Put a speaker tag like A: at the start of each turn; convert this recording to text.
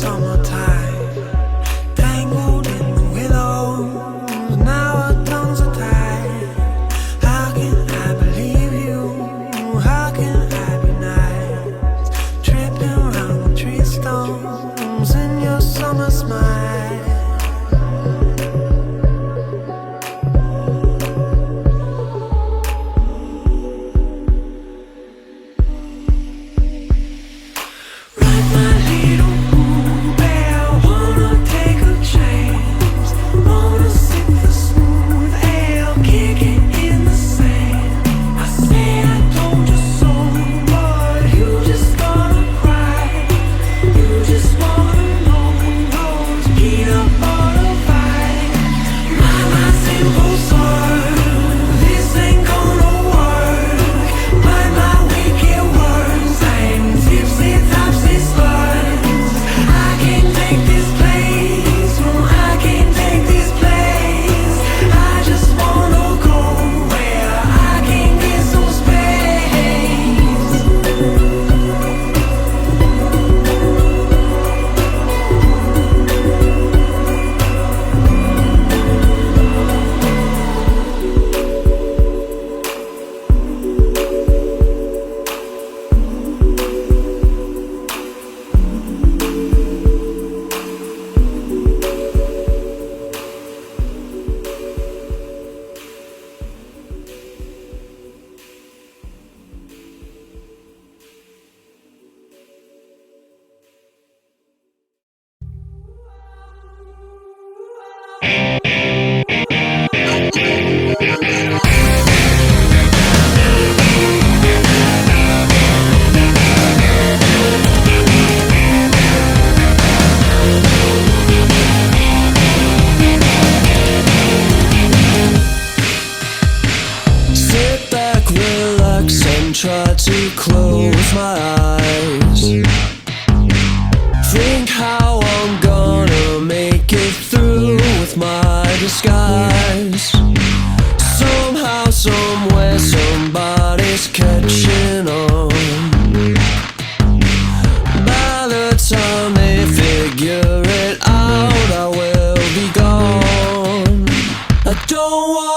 A: summertime, tangled in the willows. Now our tongues are tied. How can I believe you? How can I be nice? Tripping around the tree stumps in your summer smile.
B: Try to close my eyes. Think how I'm gonna make it through with my disguise. Somehow, somewhere, somebody's catching on. By the time they figure it out, I will be gone. I don't want